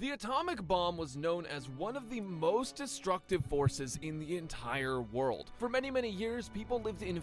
The atomic bomb was known as one of the most destructive forces in the entire world. For many, many years, people lived in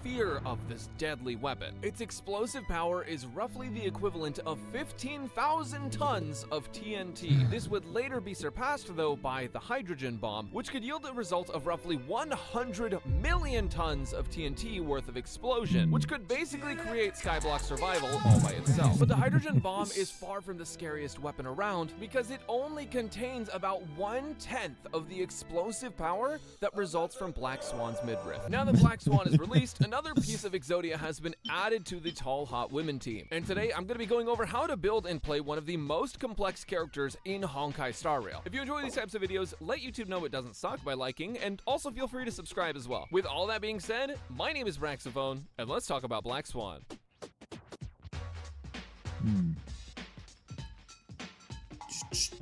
fear of this deadly weapon. Its explosive power is roughly the equivalent of 15,000 tons of TNT. This would later be surpassed, though, by the hydrogen bomb, which could yield a result of roughly 100 million tons of TNT worth of explosion, which could basically create Skyblock survival all by itself. But the hydrogen bomb is far from the scariest weapon around because it only contains about 1/10 of the explosive power that results from Black Swan's midriff. Now that Black Swan is released, another piece of Exodia has been added to the Tall Hot Women team. And today I'm going to be going over how to build and play one of the most complex characters in Honkai Star Rail. If you enjoy these types of videos, let YouTube know it doesn't suck by liking, and also feel free to subscribe as well. With all that being said, my name is Braxophone, and let's talk about Black Swan.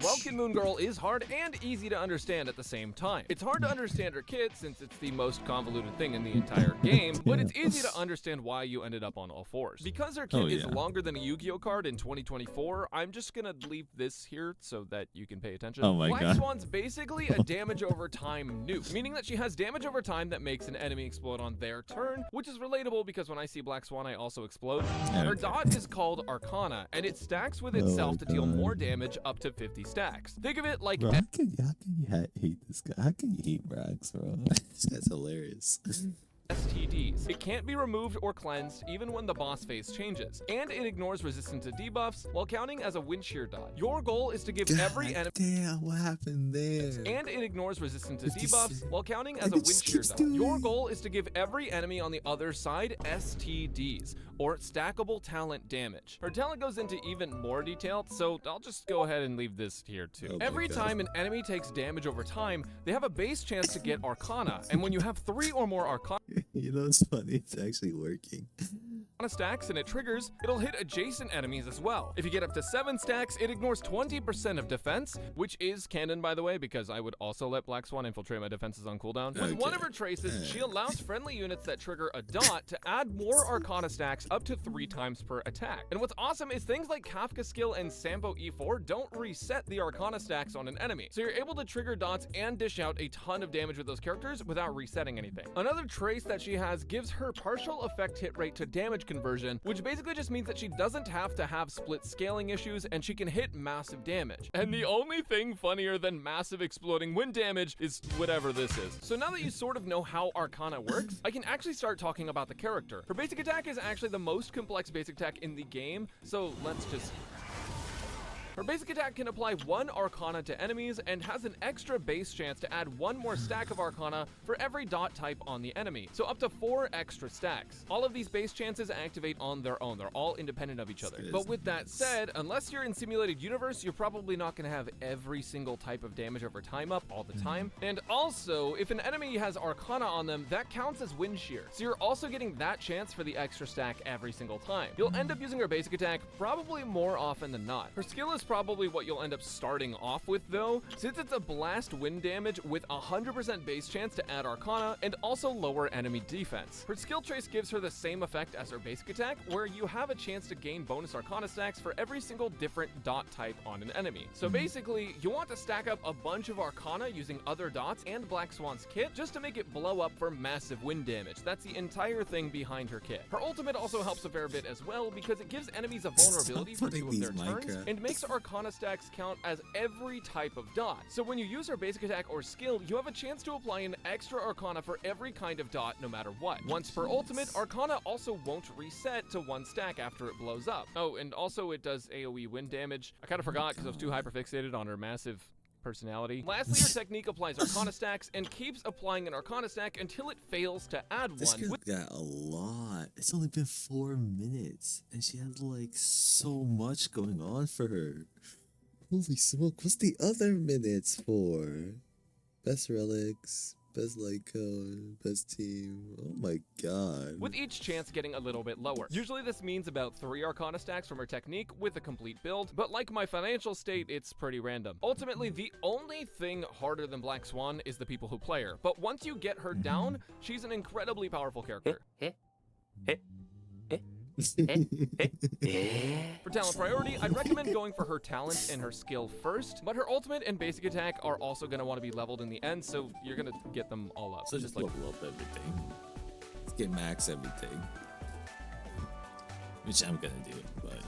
Well, Kid Moon Girl is hard and easy to understand at the same time. It's hard to understand her kit since it's the most convoluted thing in the entire game, but it's easy to understand why you ended up on all fours. Because her kit is longer than a Yu-Gi-Oh card in 2024, I'm just gonna leave this here so that you can pay attention. Oh my Black God. Swan's basically a damage over time nuke, meaning that she has damage over time that makes an enemy explode on their turn, which is relatable because when I see Black Swan, I also explode. Her dot is called Arcana, and it stacks with itself to deal more damage up to 50 stacks. Think of it like Bro, how can you hate this guy? How can you hate Brax, bro? This guy's hilarious. STDs. It can't be removed or cleansed even when the boss phase changes, and it ignores resistance to debuffs while counting as a wind shear dot. Your goal is to give every enemy. Damn, what happened there? And it ignores resistance to debuffs while counting as a wind shear dot. Your goal is to give every enemy on the other side STDs, or stackable talent damage. Her talent goes into even more detail, so I'll just go ahead and leave this here too. Oh Every time an enemy takes damage over time, they have a base chance to get Arcana, and when you have 3 or more Arcana You know, it's funny. It's actually working. stacks and it triggers, it'll hit adjacent enemies as well. If you get up to 7 stacks, it ignores 20% of defense, which is canon, by the way, because I would also let Black Swan infiltrate my defenses on cooldown. With one of her traces, she allows friendly units that trigger a dot to add more Arcana stacks up to 3 times per attack. And what's awesome is things like Kafka skill and Sambo E4 don't reset the Arcana stacks on an enemy, so you're able to trigger dots and dish out a ton of damage with those characters without resetting anything. Another trace that she has gives her partial effect hit rate to damage conversion, which basically just means that she doesn't have to have split scaling issues and she can hit massive damage. And the only thing funnier than massive exploding wind damage is whatever this is. So now that you sort of know how Arcana works, I can actually start talking about the character. Her basic attack is actually the most complex basic attack in the game, so let's just... Her basic attack can apply 1 Arcana to enemies and has an extra base chance to add 1 more stack of Arcana for every dot type on the enemy, so up to 4 extra stacks. All of these base chances activate on their own. They're all independent of each other. But with that said, unless you're in Simulated Universe, you're probably not going to have every single type of damage over time up all the time. And also, if an enemy has Arcana on them, that counts as wind shear, so you're also getting that chance for the extra stack every single time. You'll end up using her basic attack probably more often than not. Her skill is probably what you'll end up starting off with though, since it's a blast wind damage with 100% base chance to add Arcana and also lower enemy defense. Her skill trace gives her the same effect as her basic attack, where you have a chance to gain bonus Arcana stacks for every single different dot type on an enemy. So basically, you want to stack up a bunch of Arcana using other dots and Black Swan's kit just to make it blow up for massive wind damage. That's the entire thing behind her kit. Her ultimate also helps a fair bit as well because it gives enemies a vulnerability for 2 of their turns and makes Arcana stacks count as every type of dot. So when you use her basic attack or skill, you have a chance to apply an extra Arcana for every kind of dot no matter what. Once per ultimate, Arcana also won't reset to 1 stack after it blows up. Oh, and also it does AoE wind damage. I kind of forgot because I was too hyperfixated on her massive personality. Lastly, her technique applies Arcana stacks and keeps applying an Arcana stack until it fails to add one. This girl got a lot. It's only been 4 minutes, and she has like so much going on for her. Holy smoke, what's the other minutes for? Best relics, best light code, best team. Oh my god. With each chance getting a little bit lower. Usually this means about 3 Arcana stacks from her technique with a complete build, but like my financial state, it's pretty random. Ultimately, the only thing harder than Black Swan is the people who play her, but once you get her down, she's an incredibly powerful character. For talent priority, I'd recommend going for her talent and her skill first, but her ultimate and basic attack are also going to want to be leveled in the end, so you're going to get them all up. So just level up everything. Let's get max everything. Which I'm gonna do, but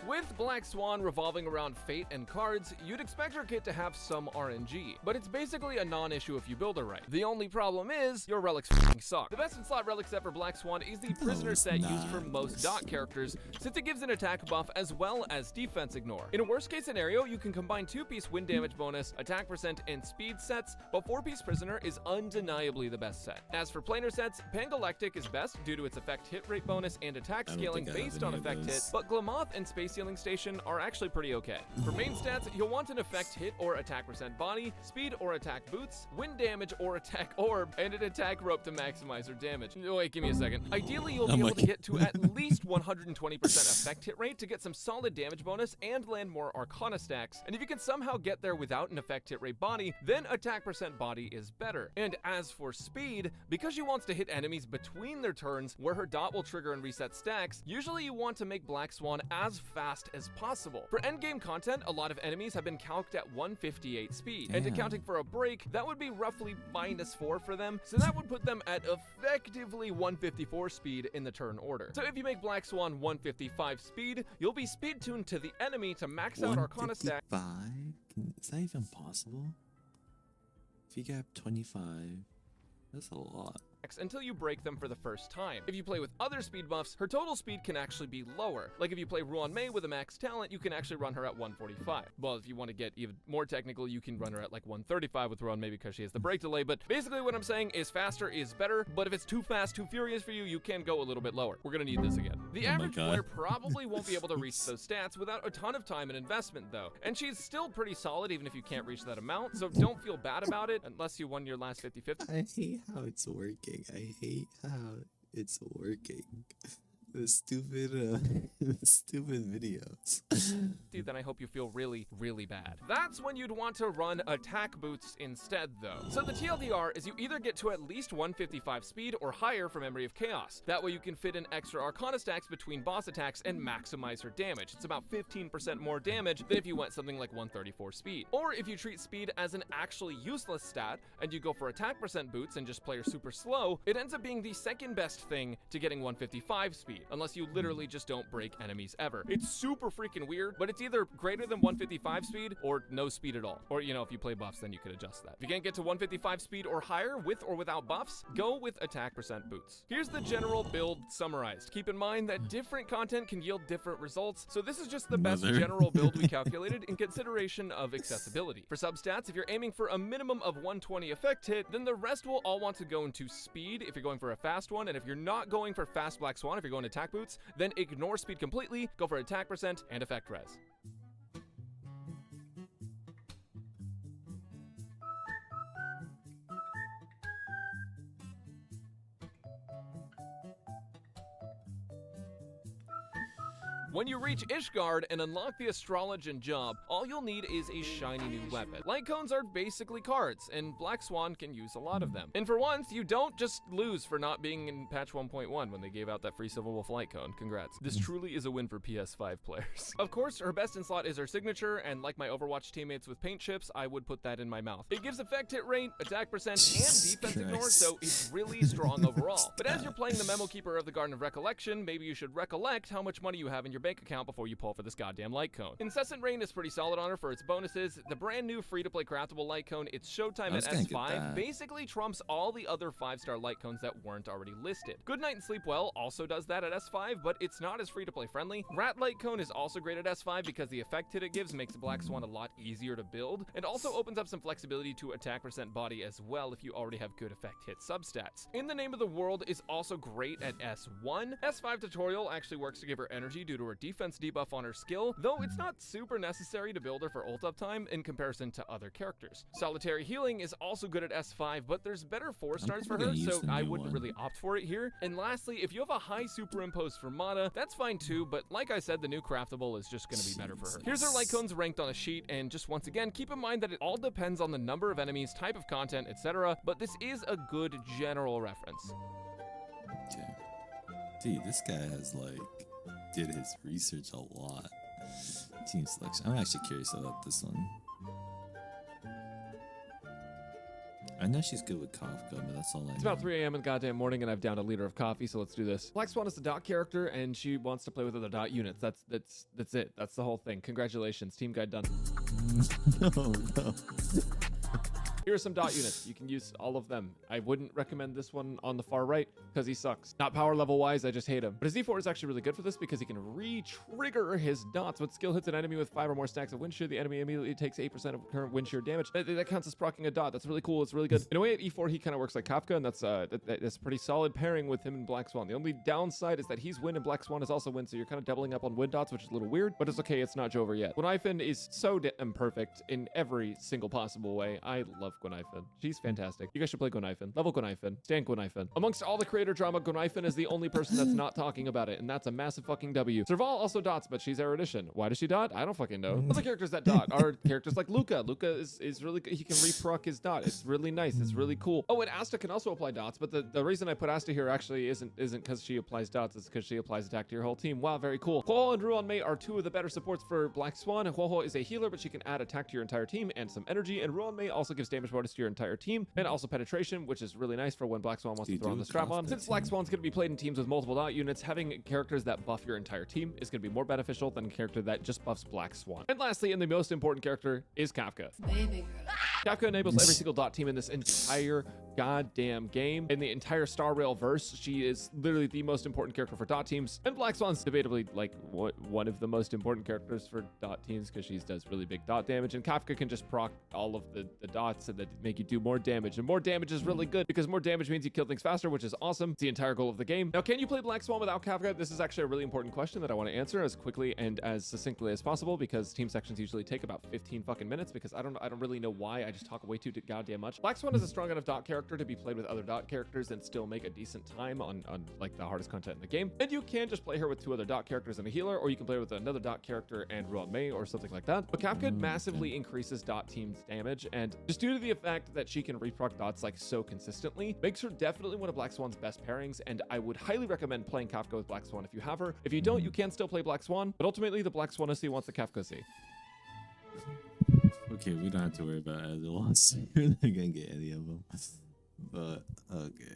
With Black Swan revolving around fate and cards, you'd expect her kit to have some RNG, but it's basically a non-issue if you build her right. The only problem is, your relics f***ing suck. The best in slot relic set for Black Swan is the prisoner set used for most dot characters, since it gives an attack buff as well as defense ignore. In a worst case scenario, you can combine 2-piece wind damage bonus, attack percent, and speed sets, but 4-piece prisoner is undeniably the best set. As for planar sets, Pangalactic is best due to its effect hit rate bonus and attack scaling based on effect hit, but Glamoth and Space Healing Station are actually pretty okay. For main stats, you'll want an effect hit or attack percent body, speed or attack boots, wind damage or attack orb, and an attack rope to maximize her damage. Wait, give me a second. Ideally, you'll be able to get to at least 120% effect hit rate to get some solid damage bonus and land more Arcana stacks, and if you can somehow get there without an effect hit rate body, then attack percent body is better. And as for speed, because she wants to hit enemies between their turns where her dot will trigger and reset stacks, usually you want to make Black Swan as fast as possible. For endgame content, a lot of enemies have been calced at 158 speed, and accounting for a break, that would be roughly -4 for them, so that would put them at effectively 154 speed in the turn order. So if you make Black Swan 155 speed, you'll be speed tuned to the enemy to max out Arcana stack. 155? Is that even possible? If you get 25, that's a lot. Until you break them for the first time. If you play with other speed buffs, her total speed can actually be lower. Like if you play Ruan Mei with a max talent, you can actually run her at 145. Well, if you want to get even more technical, you can run her at like 135 with Ruan Mei because she has the break delay, but basically what I'm saying is faster is better, but if it's too fast, too furious for you, you can go a little bit lower. We're gonna need this again. The average player probably won't be able to reach those stats without a ton of time and investment though, and she's still pretty solid even if you can't reach that amount, so don't feel bad about it unless you won your last 50-50. I hate how it's working. I hate how it's working. The stupid videos. Dude, then I hope you feel really, really bad. That's when you'd want to run attack boots instead, though. So the TLDR is you either get to at least 155 speed or higher for Memory of Chaos. That way you can fit in extra Arcana stacks between boss attacks and maximize her damage. It's about 15% more damage than if you went something like 134 speed. Or if you treat speed as an actually useless stat and you go for attack percent boots and just play her super slow, it ends up being the second best thing to getting 155 speed. Unless you literally just don't break enemies ever. It's super freaking weird, but it's either greater than 155 speed or no speed at all. Or, you know, if you play buffs, then you could adjust that. If you can't get to 155 speed or higher with or without buffs, go with attack percent boots. Here's the general build summarized. Keep in mind that different content can yield different results, so this is just the best general build we calculated in consideration of accessibility. For substats, if you're aiming for a minimum of 120 effect hit, then the rest will all want to go into speed if you're going for a fast one, and if you're not going for fast Black Swan, if you're going to attack boots, then ignore speed completely, go for attack percent and effect res. When you reach Ishgard and unlock the Astrologian job, all you'll need is a shiny new weapon. Light cones are basically cards, and Black Swan can use a lot of them. And for once, you don't just lose for not being in patch 1.1 when they gave out that free Silver Wolf light cone. Congrats. This truly is a win for PS5 players. Of course, her best in slot is her signature, and like my Overwatch teammates with paint chips, I would put that in my mouth. It gives effect hit rate, attack percent, and defense ignore, so it's really strong overall. But as you're playing the Memo Keeper of the Garden of Recollection, maybe you should recollect how much money you have in your bank account before you pull for this goddamn light cone. Incessant Rain is pretty solid on her for its bonuses. The brand new free-to-play craftable light cone, its showtime at S5, basically trumps all the other 5-star light cones that weren't already listed. Good Night and Sleep Well also does that at S5, but it's not as free-to-play friendly. Rat Light Cone is also great at S5 because the effect hit it gives makes Black Swan a lot easier to build, and also opens up some flexibility to attack percent body as well if you already have good effect hit substats. In the Name of the World is also great at S1. S5 Tutorial actually works to give her energy due to her defense debuff on her skill, though it's not super necessary to build her for ult up time in comparison to other characters. Solitary Healing is also good at S5, but there's better 4-stars for her, so I wouldn't really opt for it here. And lastly, if you have a high superimpose for mana, that's fine too, but like I said, the new craftable is just going to be better for her. Here's her light cones ranked on a sheet, and just once again, keep in mind that it all depends on the number of enemies, type of content, etc., but this is a good general reference. Okay. Dude, this guy has like did his research a lot. Team selection. I'm actually curious about this one. I know she's good with Kafka, but that's all I know. It's about 3 a.m. in the goddamn morning, and I've downed a liter of coffee, so let's do this. Black Swan is a dot character, and she wants to play with other dot units. That's it. That's the whole thing. Congratulations, team guide done. No. Here are some dot units. You can use all of them. I wouldn't recommend this one on the far right because he sucks. Not power level wise, I just hate him. But his E4 is actually really good for this because he can re-trigger his dots. When skill hits an enemy with 5 or more stacks of wind shear, the enemy immediately takes 8% of current wind shear damage. That counts as proccing a dot. That's really cool. It's really good. In a way, at E4, he kind of works like Kafka, and that's a pretty solid pairing with him and Black Swan. The only downside is that he's wind and Black Swan is also wind, so you're kind of doubling up on wind dots, which is a little weird, but it's okay. It's not over yet. Gwenifin is so damn perfect in every single possible way. I love Gwenifin. She's fantastic. You guys should play Gwenifin. Level Gwenifin. Stand Gwenifin. Amongst all the creator drama, Gwenifin is the only person that's not talking about it, and that's a massive fucking W. Serval also dots, but she's erudition. Why does she dot? I don't fucking know. Other characters that dot are characters like Luca. Luca is really good. He can reproc his dot. It's really nice. It's really cool. Oh, and Asta can also apply dots, but the reason I put Asta here actually isn't because she applies dots. It's because she applies attack to your whole team. Wow, very cool. Huoho and Ruan Mei are two of the better supports for Black Swan. Huoho is a healer, but she can add attack to your entire team and some energy, and Ruan Mei also gives damage bonus to your entire team, and also penetration, which is really nice for when Black Swan wants to throw on the strap on. Since Black Swan's going to be played in teams with multiple dot units, having characters that buff your entire team is going to be more beneficial than a character that just buffs Black Swan. And lastly, and the most important character is Kafka. Baby girl. Kafka enables every single dot team in this entire goddamn game. In the entire Star Rail verse, she is literally the most important character for dot teams, and Black Swan's debatably like one of the most important characters for dot teams because she does really big dot damage, and Kafka can just proc all of the dots and that make you do more damage, and more damage is really good because more damage means you kill things faster, which is awesome. It's the entire goal of the game. Now, can you play Black Swan without Kafka? This is actually a really important question that I want to answer as quickly and as succinctly as possible because team sections usually take about 15 fucking minutes because I don't really know why. I just talk way too goddamn much. Black Swan is a strong enough dot character to be played with other dot characters and still make a decent time on like the hardest content in the game. And you can just play her with 2 other dot characters and a healer, or you can play with another dot character and Ruan Mei or something like that. But Kafka massively increases dot team's damage, and just due to the fact that she can reproc dots like so consistently, makes her definitely one of Black Swan's best pairings, and I would highly recommend playing Kafka with Black Swan if you have her. If you don't, you can still play Black Swan, but ultimately the Black Swan SC wants the Kafka C. Okay, we don't have to worry about either loss. You're not gonna get any of them. But okay.